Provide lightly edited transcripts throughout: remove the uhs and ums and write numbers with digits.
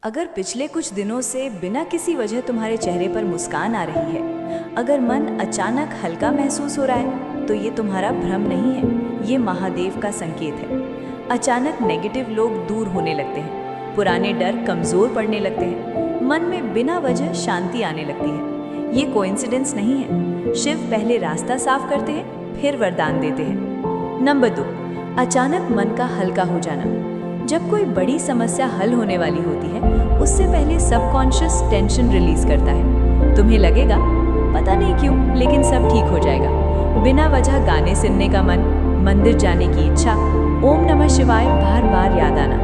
अगर पिछले कुछ दिनों से बिना किसी वजह तुम्हारे चेहरे पर मुस्कान आ रही है, अगर मन अचानक हल्का महसूस हो रहा है, तो ये तुम्हारा भ्रम नहीं है, ये महादेव का संकेत है। अचानक नेगेटिव लोग दूर होने लगते हैं, पुराने डर कमजोर पड़ने लगते हैं, मन में बिना वजह शांति आने लगती है। ये कोइंसिडेंस नहीं है। शिव पहले रास्ता साफ करते हैं, फिर वरदान देते हैं। नंबर 2, अचानक मन का हल्का हो जाना। जब कोई बड़ी समस्या हल होने वाली होती है, उससे पहले सबकॉन्शियस टेंशन रिलीज करता है। तुम्हें लगेगा पता नहीं क्यों, लेकिन सब ठीक हो जाएगा। बिना वजह गाने सुनने का मन, मंदिर जाने की इच्छा, ओम नमः शिवाय बार बार याद आना।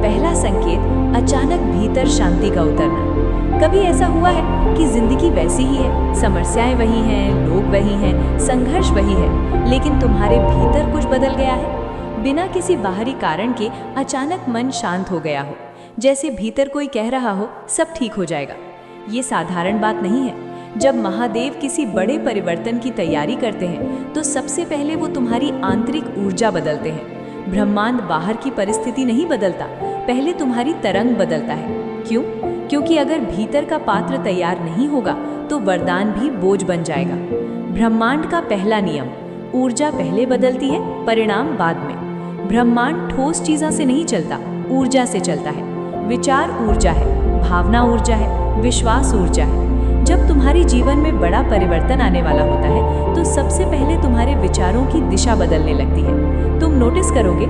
पहला संकेत अचानक भीतर शांति का उतरना। कभी ऐसा हुआ है कि जिंदगी वैसी ही है, समस्याएं वही हैं, लोग वही हैं, संघर्ष वही है, लेकिन तुम्हारे भीतर कुछ बदल गया है। बिना किसी बाहरी कारण के अचानक मन शांत हो गया हो, जैसे भीतर कोई कह रहा हो सब ठीक हो जाएगा। ये साधारण बात नहीं है। जब महादेव किसी बड़े परिवर्तन की तैयारी करते हैं, तो सबसे पहले वो तुम्हारी आंतरिक ऊर्जा बदलते हैं। ब्रह्मांड बाहर की परिस्थिति नहीं बदलता, पहले तुम्हारी तरंग बदलता है। क्यों? क्योंकि अगर भीतर का पात्र तैयार नहीं होगा, तो वरदान भी बोझ बन जाएगा। ब्रह्मांड का पहला नियम, ऊर्जा पहले बदलती है, परिणाम बाद में। ब्रह्मांड ठोस चीज़ों से नहीं चलता, ऊर्जा से चलता है। विचार ऊर्जा है, भावना ऊर्जा है, विश्वास ऊर्जा है। जब तुम्हारे जीवन में बड़ा परिवर्तन आने वाला होता है, तो सबसे पहले तुम्हारे विचारों की दिशा बदलने लगती है। तुम नोटिस करोगे,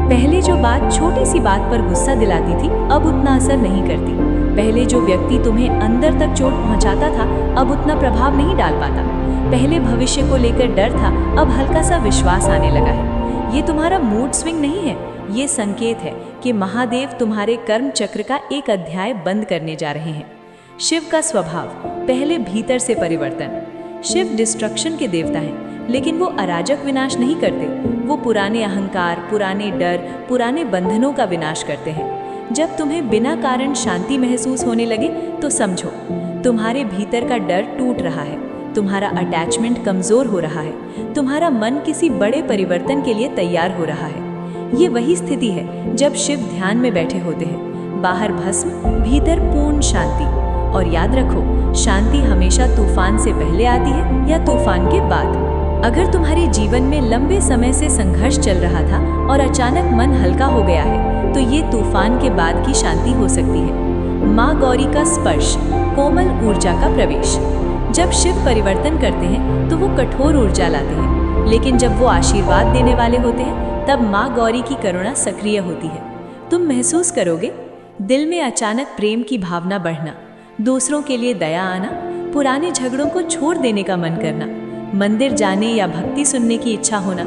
पहले जो बात छोटी सी बात पर गुस्सा दिलाती थी, अब उतना असर नहीं करती। पहले जो व्यक्ति तुम्हें अंदर तक चोट पहुंचाता था, अब उतना प्रभाव नहीं डाल पाता। पहले भविष्य को लेकर डर था, अब हल्का सा विश्वास आने लगा है। ये तुम्हारा मूड स्विंग नहीं है, ये संकेत है कि महादेव तुम्हारे कर्म चक्र का एक अध्याय बंद करने जा रहे हैं। शिव का स्वभाव, पहले भीतर से परिवर्तन। शिव डिस्ट्रक्शन के देवता हैं, लेकिन वो अराजक विनाश नहीं करते। वो पुराने अहंकार, पुराने डर, पुराने बंधनों का विनाश करते हैं। जब तुम्हें बिना कारण शांति महसूस होने लगे, तो समझो तुम्हारे भीतर का डर टूट रहा है, तुम्हारा अटैचमेंट कमजोर हो रहा है, तुम्हारा मन किसी बड़े परिवर्तन के लिए तैयार हो रहा है। ये वही स्थिति है जब शिव ध्यान में बैठे होते हैं। बाहर भस्म, भीतर पूर्ण शांति। और याद रखो, शांति हमेशा तूफान से पहले आती है या तूफान के बाद। अगर तुम्हारे जीवन में लंबे समय से संघर्ष चल रहा था और अचानक मन हल्का हो गया है, तो ये तूफान के बाद की शांति हो सकती है। माँ गौरी का स्पर्श, कोमल ऊर्जा का प्रवेश। जब शिव परिवर्तन करते हैं, तो वो कठोर ऊर्जा लाते हैं, लेकिन जब वो आशीर्वाद देने वाले होते हैं, तब माँ गौरी की करुणा सक्रिय होती है। तुम महसूस करोगे दिल में अचानक प्रेम की भावना बढ़ना, दूसरों के लिए दया आना, पुराने झगड़ों को छोड़ देने का मन करना, मंदिर जाने या भक्ति सुनने की इच्छा होना।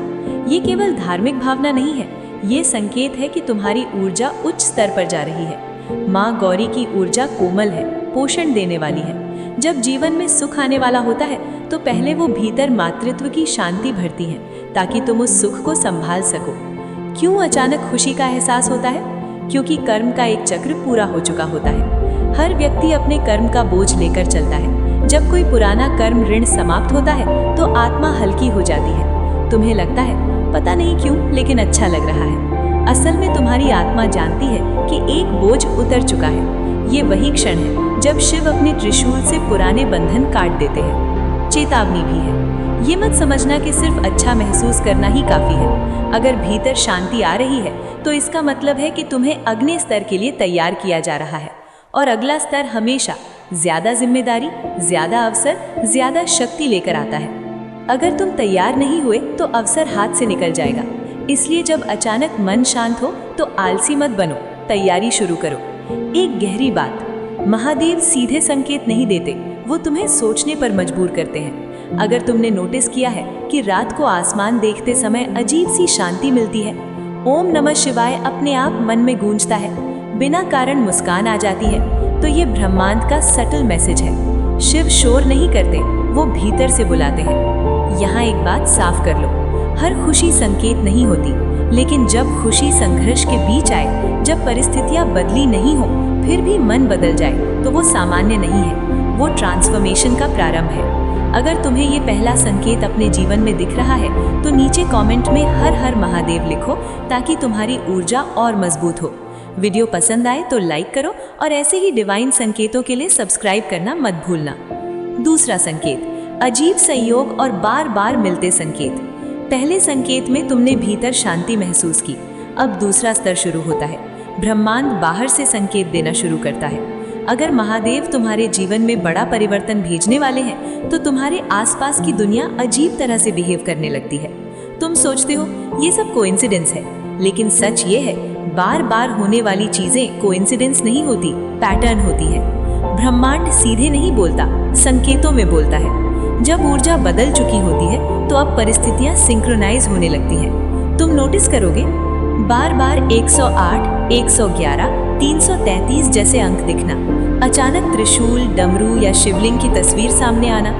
ये केवल धार्मिक भावना नहीं है, ये संकेत है कि तुम्हारी ऊर्जा उच्च स्तर पर जा रही है। माँ गौरी की ऊर्जा कोमल है, पोषण देने वाली है। जब जीवन में सुख आने वाला होता है, तो पहले वो भीतर मातृत्व की शांति भरती है, ताकि तुम उस सुख को संभाल सको। क्यों अचानक खुशी का एहसास होता है? क्योंकि कर्म का एक चक्र पूरा हो चुका होता है। हर व्यक्ति अपने कर्म का बोझ लेकर चलता है। जब कोई पुराना कर्म ऋण समाप्त होता है, तो आत्मा हल्की हो जाती है। तुम्हें लगता है पता नहीं क्यों, लेकिन अच्छा लग रहा है। असल में तुम्हारी आत्मा जानती है कि एक बोझ उतर चुका है। ये वही क्षण है जब शिव अपने त्रिशूल से पुराने बंधन काट देते हैं। चेतावनी भी है, ये मत समझना कि सिर्फ अच्छा महसूस करना ही काफी है। अगर भीतर शांति आ रही है, तो इसका मतलब है कि तुम्हें अगले स्तर के लिए तैयार किया जा रहा है। और अगला स्तर हमेशा ज्यादा जिम्मेदारी, ज्यादा अवसर, ज्यादा शक्ति लेकर आता है। अगर तुम तैयार नहीं हुए, तो अवसर हाथ से निकल जाएगा। इसलिए जब अचानक मन शांत हो, तो आलसी मत बनो, तैयारी शुरू करो। एक गहरी बात, महादेव सीधे संकेत नहीं देते, वो तुम्हें सोचने पर मजबूर करते हैं। अगर तुमने नोटिस किया है कि रात को आसमान देखते समय अजीब सी शांति मिलती है, ओम नमः शिवाय अपने आप मन में गूंजता है, बिना कारण मुस्कान आ जाती है, तो ये ब्रह्मांड का सटल मैसेज है। शिव शोर नहीं करते, वो भीतर से बुलाते हैं। यहाँ एक बात साफ कर लो, हर खुशी संकेत नहीं होती, लेकिन जब खुशी संघर्ष के बीच आए, जब परिस्थितियां बदली नहीं हो, फिर भी मन बदल जाए, तो वो सामान्य नहीं है, वो ट्रांसफॉर्मेशन का प्रारंभ है। अगर तुम्हें ये पहला संकेत अपने जीवन में दिख रहा है, तो नीचे कमेंट में हर हर महादेव लिखो, ताकि तुम्हारी ऊर्जा और मजबूत हो। वीडियो पसंद आए तो लाइक करो और ऐसे ही डिवाइन संकेतों के लिए सब्सक्राइब करना मत भूलना। दूसरा संकेत, अजीब संयोग और बार बार मिलते संकेत। पहले संकेत में तुमने भीतर शांति महसूस की, अब दूसरा स्तर शुरू होता है। ब्रह्मांड बाहर से संकेत देना शुरू करता है। अगर महादेव तुम्हारे जीवन में बड़ा परिवर्तन भेजने वाले हैं तो तुम्हारे आसपास की दुनिया अजीब तरह से बिहेव करने लगती है। तुम सोचते हो ये सब कोइंसिडेंस है, लेकिन सच ये है बार बार होने वाली चीजें कोइंसिडेंस नहीं होती, पैटर्न होती है। ब्रह्मांड सीधे नहीं बोलता, संकेतों में बोलता है। जब ऊर्जा बदल चुकी होती है तो अब परिस्थितियां सिंक्रोनाइज होने लगती हैं। तुम नोटिस करोगे बार बार 108, 111, 333 जैसे अंक दिखना, अचानक त्रिशूल, डमरू या शिवलिंग की तस्वीर सामने आना,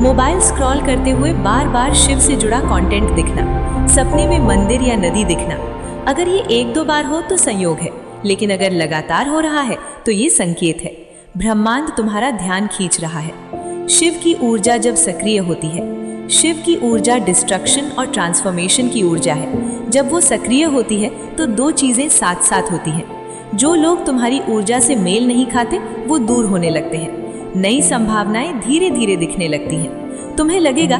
मोबाइल स्क्रॉल करते हुए बार बार शिव से जुड़ा कंटेंट दिखना, सपने में मंदिर या नदी दिखना। अगर ये 1-2 बार हो तो संयोग है, लेकिन अगर लगातार हो रहा है तो ये संकेत है। ब्रह्मांड तुम्हारा ध्यान खींच रहा है। शिव की ऊर्जा जब सक्रिय होती है, शिव की ऊर्जा डिस्ट्रक्शन और ट्रांसफॉर्मेशन की ऊर्जा है। जब वो सक्रिय होती है तो 2 चीजें साथ साथ होती हैं। जो लोग तुम्हारी ऊर्जा से मेल नहीं खाते वो दूर होने लगते हैं। नई संभावनाएं धीरे धीरे दिखने लगती हैं। तुम्हें लगेगा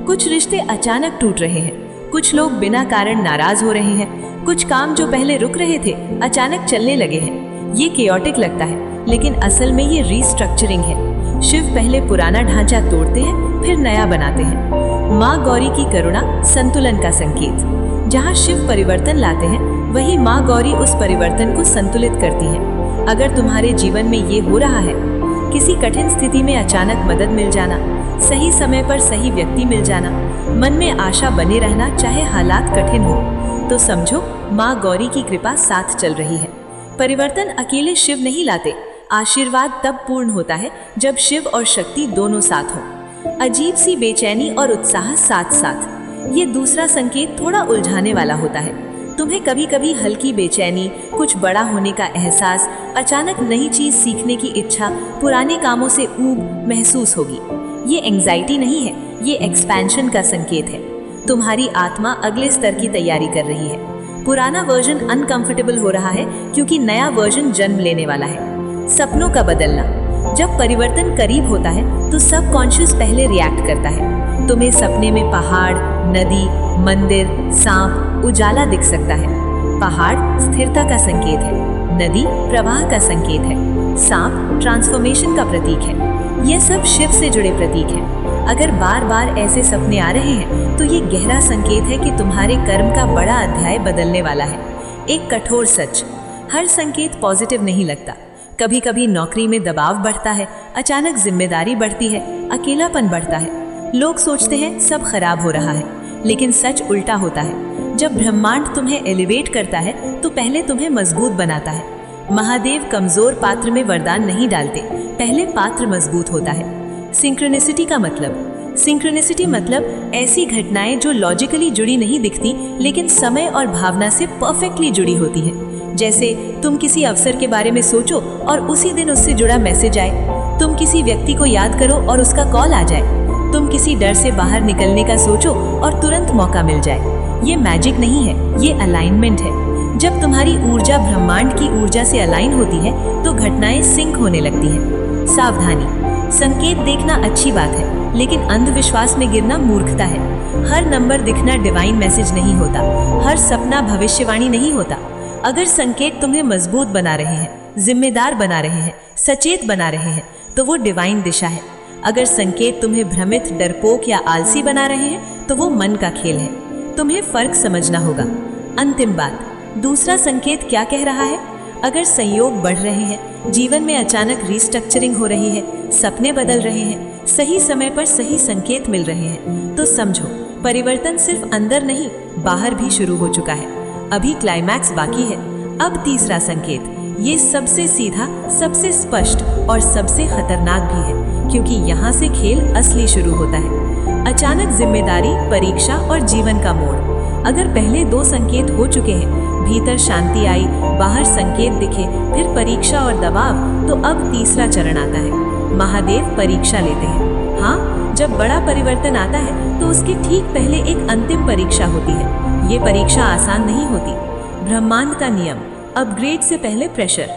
कुछ रिश्ते अचानक टूट रहे हैं, कुछ लोग बिना कारण नाराज हो रहे हैं, कुछ काम जो पहले रुक रहे थे अचानक चलने लगे हैं। ये केओटिक लगता है, लेकिन असल में ये रीस्ट्रक्चरिंग है। शिव पहले पुराना ढांचा तोड़ते हैं, फिर नया बनाते हैं। माँ गौरी की करुणा संतुलन का संकेत। जहाँ शिव परिवर्तन लाते हैं, वही माँ गौरी उस परिवर्तन को संतुलित करती हैं। अगर तुम्हारे जीवन में ये हो रहा है, किसी कठिन स्थिति में अचानक मदद मिल जाना, सही समय पर सही व्यक्ति मिल जाना, मन में आशा बने रहना चाहे हालात कठिन हो, तो समझो माँ गौरी की कृपा साथ चल रही है। परिवर्तन अकेले शिव नहीं लाते, आशीर्वाद तब पूर्ण होता है जब शिव और शक्ति दोनों साथ हो। अजीब सी बेचैनी और उत्साह साथ साथ। ये दूसरा संकेत थोड़ा उलझाने वाला होता है। तुम्हें कभी कभी हल्की बेचैनी, कुछ बड़ा होने का एहसास, अचानक नई चीज सीखने की इच्छा, पुराने कामों से ऊब महसूस होगी। ये एंग्जाइटी नहीं है, ये एक्सपेंशन का संकेत है। तुम्हारी आत्मा अगले स्तर की तैयारी कर रही है। पुराना वर्जन अनकंफर्टेबल हो रहा है क्योंकि नया वर्जन जन्म लेने वाला है। सपनों का बदलना। जब परिवर्तन करीब होता है तो सबकॉन्शियस पहले रिएक्ट करता है। तुम्हें सपने में पहाड़, नदी, मंदिर, सांप, उजाला दिख सकता है। पहाड़ स्थिरता का संकेत है, नदी प्रवाह का संकेत है, सांप ट्रांसफॉर्मेशन का प्रतीक है। यह सब शिव से जुड़े प्रतीक हैं। अगर बार बार ऐसे सपने आ रहे हैं तो ये गहरा संकेत है कि तुम्हारे कर्म का बड़ा अध्याय बदलने वाला है। एक कठोर सच, हर संकेत पॉजिटिव नहीं लगता। कभी कभी नौकरी में दबाव बढ़ता है, अचानक जिम्मेदारी बढ़ती है, अकेलापन बढ़ता है। लोग सोचते हैं सब खराब हो रहा है, लेकिन सच उल्टा होता है। जब ब्रह्मांड तुम्हें एलिवेट करता है तो पहले तुम्हें मजबूत बनाता है। महादेव कमजोर पात्र में वरदान नहीं डालते, पहले पात्र मजबूत होता है। सिंक्रोनिसिटी का मतलब, सिंक्रोनिसिटी मतलब ऐसी घटनाएं जो लॉजिकली जुड़ी नहीं दिखती, लेकिन समय और भावना से परफेक्टली जुड़ी होती हैं। जैसे तुम किसी अवसर के बारे में सोचो और उसी दिन उससे जुड़ा मैसेज आए। तुम किसी व्यक्ति को याद करो और उसका कॉल आ जाए। तुम किसी डर से बाहर निकलने का सोचो और तुरंत मौका मिल जाए। ये मैजिक नहीं है, ये अलाइनमेंट है। जब तुम्हारी ऊर्जा ब्रह्मांड की ऊर्जा से अलाइन होती है तो घटनाएं सिंक होने लगती हैं। सावधानी, संकेत देखना अच्छी बात है, लेकिन अंधविश्वास में गिरना मूर्खता है। हर नंबर दिखना डिवाइन मैसेज नहीं होता, हर सपना भविष्यवाणी नहीं होता। अगर संकेत तुम्हें मजबूत बना रहे हैं, जिम्मेदार बना रहे हैं, सचेत बना रहे हैं, तो वो डिवाइन दिशा है। अगर संकेत तुम्हें भ्रमित, डरपोक या आलसी बना रहे हैं तो वो मन का खेल है। तुम्हें फर्क समझना होगा। अंतिम बात, दूसरा संकेत क्या कह रहा है? अगर संयोग बढ़ रहे हैं, जीवन में अचानक रीस्ट्रक्चरिंग हो रही है, सपने बदल रहे हैं, सही समय पर सही संकेत मिल रहे हैं, तो समझो परिवर्तन सिर्फ अंदर नहीं, बाहर भी शुरू हो चुका है। अभी क्लाइमैक्स बाकी है। अब तीसरा संकेत, ये सबसे सीधा, सबसे स्पष्ट और सबसे खतरनाक भी है, क्योंकि यहाँ से खेल असली शुरू होता है। अचानक जिम्मेदारी, परीक्षा और जीवन का मोड़। अगर पहले 2 संकेत हो चुके हैं, भीतर शांति आई, बाहर संकेत दिखे, फिर परीक्षा और दबाव, तो अब तीसरा चरण आता है। महादेव परीक्षा लेते हैं। हाँ, जब बड़ा परिवर्तन आता है तो उसके ठीक पहले एक अंतिम परीक्षा होती है। ये परीक्षा आसान नहीं होती। ब्रह्मांड का नियम, अपग्रेड से पहले प्रेशर।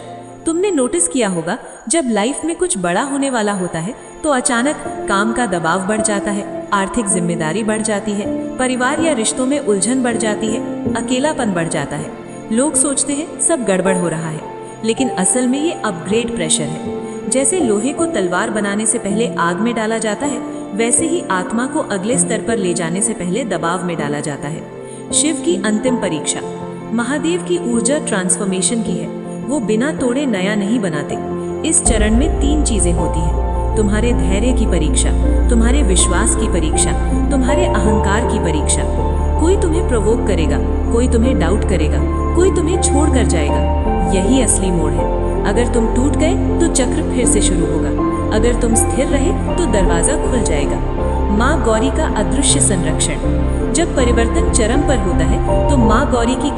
तुमने नोटिस किया होगा, जब लाइफ में कुछ बड़ा होने वाला होता है तो अचानक काम का दबाव बढ़ जाता है, आर्थिक जिम्मेदारी बढ़ जाती है, परिवार या रिश्तों में उलझन बढ़ जाती है, अकेलापन बढ़ जाता है। लोग सोचते हैं सब गड़बड़ हो रहा है, लेकिन असल में ये अपग्रेड प्रेशर है। जैसे लोहे को तलवार बनाने से पहले आग में डाला जाता है, वैसे ही आत्मा को अगले स्तर पर ले जाने से पहले दबाव में डाला जाता है। शिव की अंतिम परीक्षा। महादेव की ऊर्जा ट्रांसफॉर्मेशन की है। वो बिना तोड़े नया नहीं बनाते। इस चरण में 3 चीजें होती हैं: तुम्हारे धैर्य की परीक्षा, तुम्हारे विश्वास की परीक्षा, तुम्हारे अहंकार की परीक्षा। कोई तुम्हें प्रोवोक करेगा, कोई तुम्हें डाउट करेगा, कोई तुम्हें छोड़ कर जाएगा। यही असली मोड़ है। अगर तुम टूट गए तो चक्र फिर से शुरू होगा, अगर तुम स्थिर रहे तो दरवाजा खुल जाएगा। माँ गौरी का अदृश्य संरक्षण। जब परिवर्तन चरम पर होता है तो माँ गौरी की